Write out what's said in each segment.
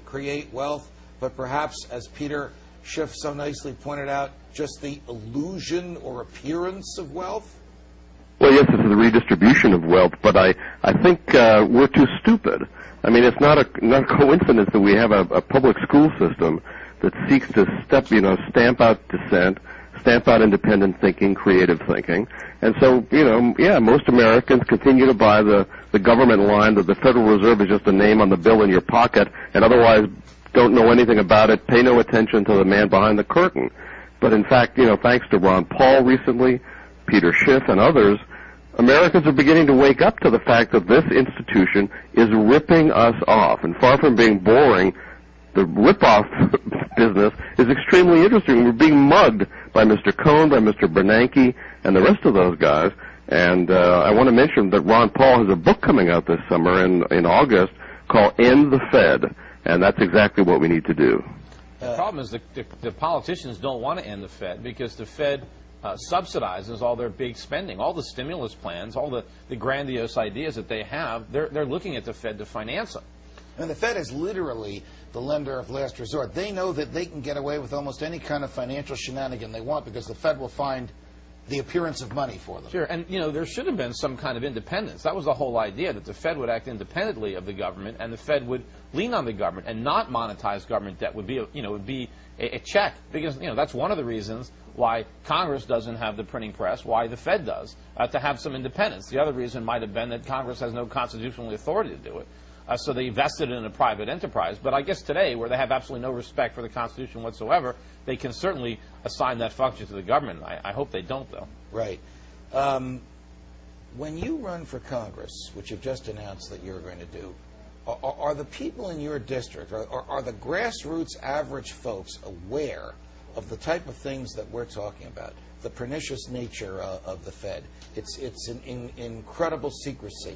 create wealth, but perhaps, as Peter Schiff so nicely pointed out, just the illusion or appearance of wealth? Well, yes, it's the redistribution of wealth, but I think we're too stupid. I mean, it's not a coincidence that we have a public school system that seeks to stamp out dissent, stamp out independent thinking, creative thinking. And so, most Americans continue to buy the government line that the Federal Reserve is just a name on the bill in your pocket and otherwise don't know anything about it, pay no attention to the man behind the curtain. But in fact, thanks to Ron Paul recently, Peter Schiff and others, Americans are beginning to wake up to the fact that this institution is ripping us off. And far from being boring, the rip-off business is extremely interesting. We're being mugged by Mr. Cohn, by Mr. Bernanke, and the rest of those guys. And I want to mention that Ron Paul has a book coming out this summer in August called End the Fed, and that's exactly what we need to do. The problem is the politicians don't want to end the Fed because the Fed subsidizes all their big spending, all the stimulus plans, all the grandiose ideas that they have. They're looking at the Fed to finance them. And the Fed is literally the lender of last resort. They know that they can get away with almost any kind of financial shenanigan they want because the Fed will find the appearance of money for them. Sure, and there should have been some kind of independence. That was the whole idea, that the Fed would act independently of the government, and the Fed would lean on the government and not monetize government debt. Would be a check, because that's one of the reasons why Congress doesn't have the printing press, why the Fed does, to have some independence. The other reason might have been that Congress has no constitutional authority to do it. So they vested it in a private enterprise. But I guess today, where they have absolutely no respect for the Constitution whatsoever, they can certainly assign that function to the government. I hope they don't, though. Right. When you run for Congress, which you've just announced that you're going to do, are the people in your district, are the grassroots average folks aware of the type of things that we're talking about? The pernicious nature of the Fed, its incredible secrecy,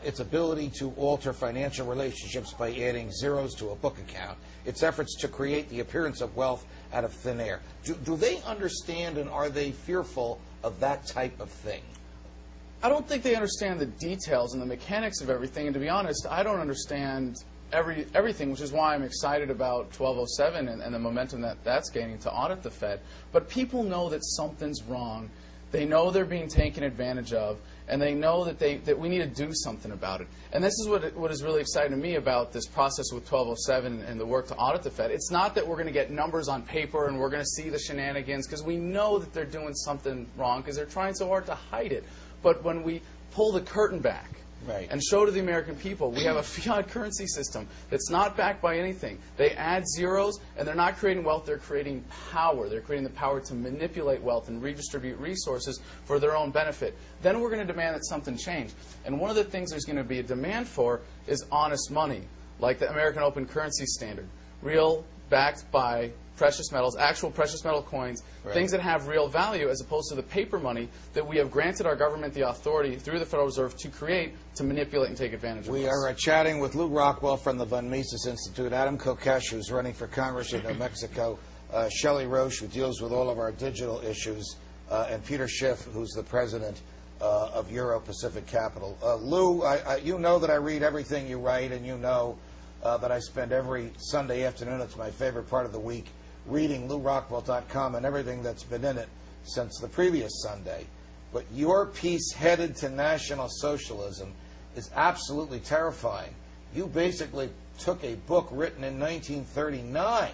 its ability to alter financial relationships by adding zeros to a book account, its efforts to create the appearance of wealth out of thin air. Do they understand, and are they fearful of that type of thing? I don't think they understand the details and the mechanics of everything, and to be honest, I don't understand everything, which is why I'm excited about 1207 and the momentum that's gaining to audit the Fed. But people know that something's wrong. They know they're being taken advantage of, and they know that we need to do something about it. And this is what is really exciting to me about this process with 1207 and the work to audit the Fed. It's not that we're going to get numbers on paper and we're going to see the shenanigans, because we know that they're doing something wrong because they're trying so hard to hide it. But when we pull the curtain back, right, and show to the American people we have a fiat currency system that's not backed by anything. They add zeros, and they're not creating wealth, they're creating power. They're creating the power to manipulate wealth and redistribute resources for their own benefit. Then we're going to demand that something change. And one of the things there's going to be a demand for is honest money, like the American Open Currency Standard. Real, backed by precious metals, actual precious metal coins, right, things that have real value, as opposed to the paper money that we have granted our government the authority through the Federal Reserve to create, to manipulate and take advantage of. We are chatting with Lou Rockwell from the Von Mises Institute, Adam Kokesh, who's running for Congress in New Mexico, Shelley Roche, who deals with all of our digital issues, and Peter Schiff, who's the president of Euro-Pacific Capital. Lou, you know that I read everything you write, and you know that I spend every Sunday afternoon, it's my favorite part of the week, reading LouRockwell.com and everything that's been in it since the previous Sunday. But your piece, Headed to National Socialism, is absolutely terrifying. You basically took a book written in 1939,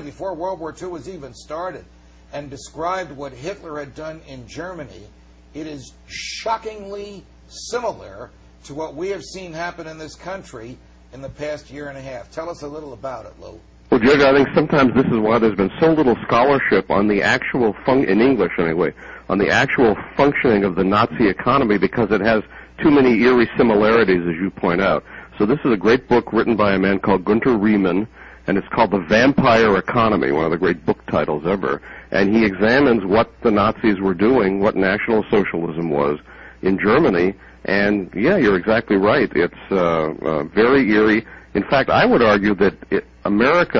before World War II was even started, and described what Hitler had done in Germany. It is shockingly similar to what we have seen happen in this country in the past year and a half. Tell us a little about it, Lou. Well, Judge, I think sometimes this is why there's been so little scholarship on the actual, in English anyway, on the actual functioning of the Nazi economy, because it has too many eerie similarities, as you point out. So this is a great book written by a man called Gunter Riemann, and it's called The Vampire Economy, one of the great book titles ever. And he examines what the Nazis were doing, what National Socialism was in Germany. And, yeah, you're exactly right. It's very eerie. In fact, I would argue that America,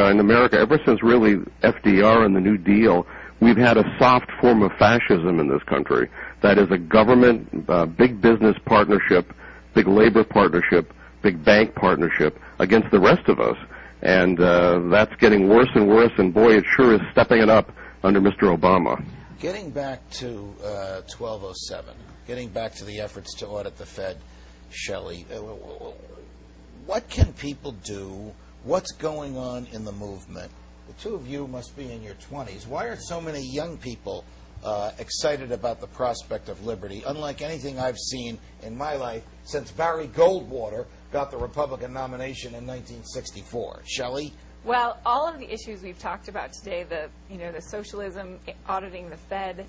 ever since really FDR and the New Deal, we've had a soft form of fascism in this country. That is a government, big business partnership, big labor partnership big bank partnership against the rest of us. And that's getting worse and worse, and boy, it sure is stepping it up under Mr. Obama. Getting back to 1207, getting back to the efforts to audit the Fed, Shelley, what can people do? What's going on in the movement? The two of you must be in your 20s. Why are so many young people excited about the prospect of liberty, unlike anything I've seen in my life since Barry Goldwater got the Republican nomination in 1964? Shelley? Well, all of the issues we've talked about today, the socialism, auditing the Fed,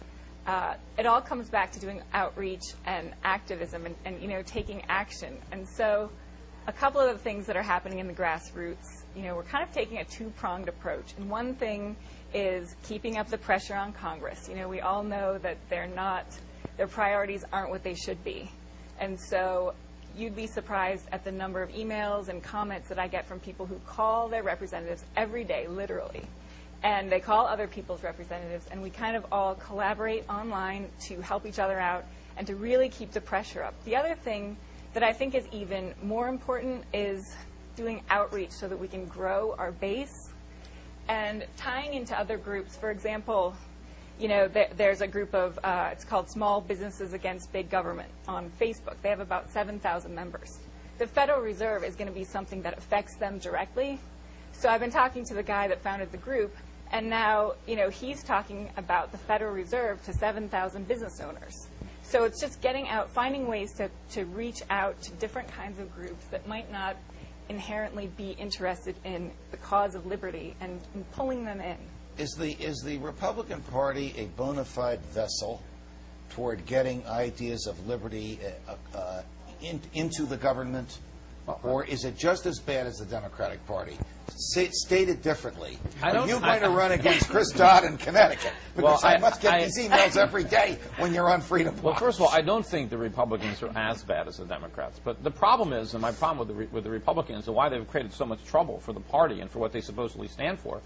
it all comes back to doing outreach and activism and taking action. And so a couple of the things that are happening in the grassroots, we're kind of taking a two-pronged approach. And one thing is keeping up the pressure on Congress. We all know that their priorities aren't what they should be. And so you'd be surprised at the number of emails and comments that I get from people who call their representatives every day, literally. And they call other people's representatives, and we kind of all collaborate online to help each other out and to really keep the pressure up. The other thing that I think is even more important is doing outreach so that we can grow our base and tying into other groups. For example, there's a group of, it's called Small Businesses Against Big Government on Facebook. They have about 7,000 members. The Federal Reserve is going to be something that affects them directly. So I've been talking to the guy that founded the group, and now, he's talking about the Federal Reserve to 7,000 business owners. So it's just getting out, finding ways to reach out to different kinds of groups that might not inherently be interested in the cause of liberty and pulling them in. Is the Republican Party a bona fide vessel toward getting ideas of liberty into the government, or is it just as bad as the Democratic Party? Stated differently, are you going to run against Chris Dodd in Connecticut? Because I must get these emails every day when you're on Freedom Watch. Well, first of all, I don't think the Republicans are as bad as the Democrats. But the problem is, and my problem with the Republicans and why they've created so much trouble for the party and for what they supposedly stand for,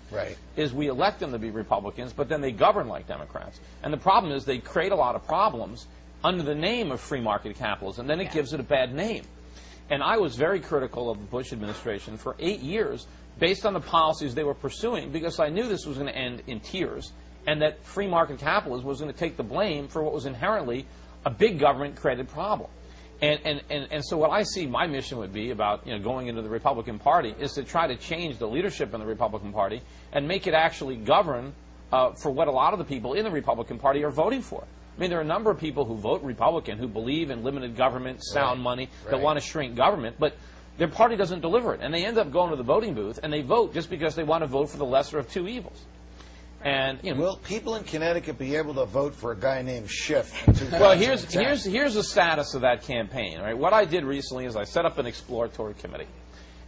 is we elect them to be Republicans, but then they govern like Democrats. And the problem is they create a lot of problems under the name of free market capitalism, and then it gives it a bad name. And I was very critical of the Bush administration for 8 years based on the policies they were pursuing, because I knew this was going to end in tears and that free market capitalism was going to take the blame for what was inherently a big government-created problem. And so what I see my mission would be about going into the Republican Party is to try to change the leadership in the Republican Party and make it actually govern for what a lot of the people in the Republican Party are voting for. I mean, there are a number of people who vote Republican who believe in limited government, sound money, that want to shrink government, but their party doesn't deliver it. And they end up going to the voting booth, and they vote just because they want to vote for the lesser of two evils. And will people in Connecticut be able to vote for a guy named Schiff? Well, here's the status of that campaign. Right? What I did recently is I set up an exploratory committee.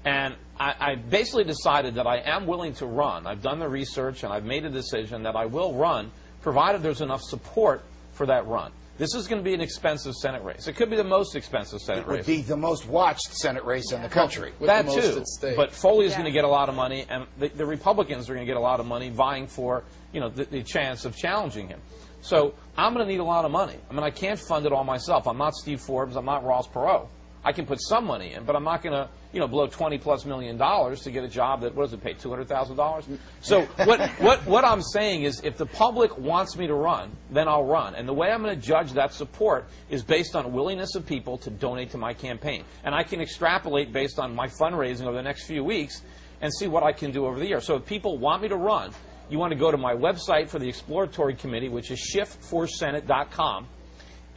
And I basically decided that I am willing to run. I've done the research, and I've made a decision that I will run, provided there's enough support for that run. This is going to be an expensive Senate race. It could be the most expensive Senate race. It would be the most watched Senate race in the country. That too. But Foley is going to get a lot of money, and the Republicans are going to get a lot of money vying for the chance of challenging him. So I'm going to need a lot of money. I mean, I can't fund it all myself. I'm not Steve Forbes. I'm not Ross Perot. I can put some money in, but I'm not going to blow $20+ million to get a job that, what does it pay, $200,000? So what I'm saying is, if the public wants me to run, then I'll run. And the way I'm going to judge that support is based on willingness of people to donate to my campaign. And I can extrapolate based on my fundraising over the next few weeks and see what I can do over the year. So if people want me to run, you want to go to my website for the exploratory committee, which is shiftforsenate.com,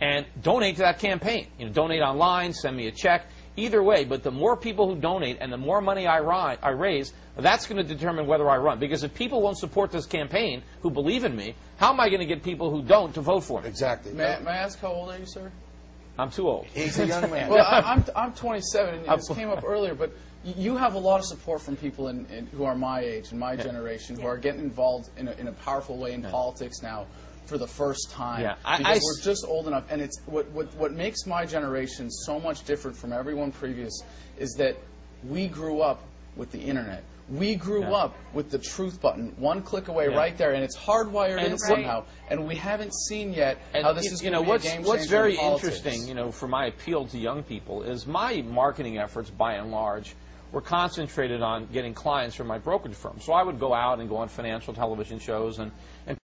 and donate to that campaign. Donate online, send me a check. Either way, but the more people who donate and the more money I raise, that's going to determine whether I run. Because if people won't support this campaign, who believe in me, how am I going to get people who don't to vote for me? Exactly. May I ask how old are you, sir? I'm too old. He's a young man. Well, I'm 27, and this came up earlier, but you have a lot of support from people who are my age and my generation who are getting involved in a powerful way in politics now for the first time. Because we're just old enough, and it's what makes my generation so much different from everyone previous is that we grew up with the internet. We grew up with the truth button, one click away right there, and it's hardwired in somehow. And we haven't seen yet how this is going to be a game changer. What's very in politics. interesting, for my appeal to young people is my marketing efforts, by and large, were concentrated on getting clients from my brokerage firm. So I would go out and go on financial television shows and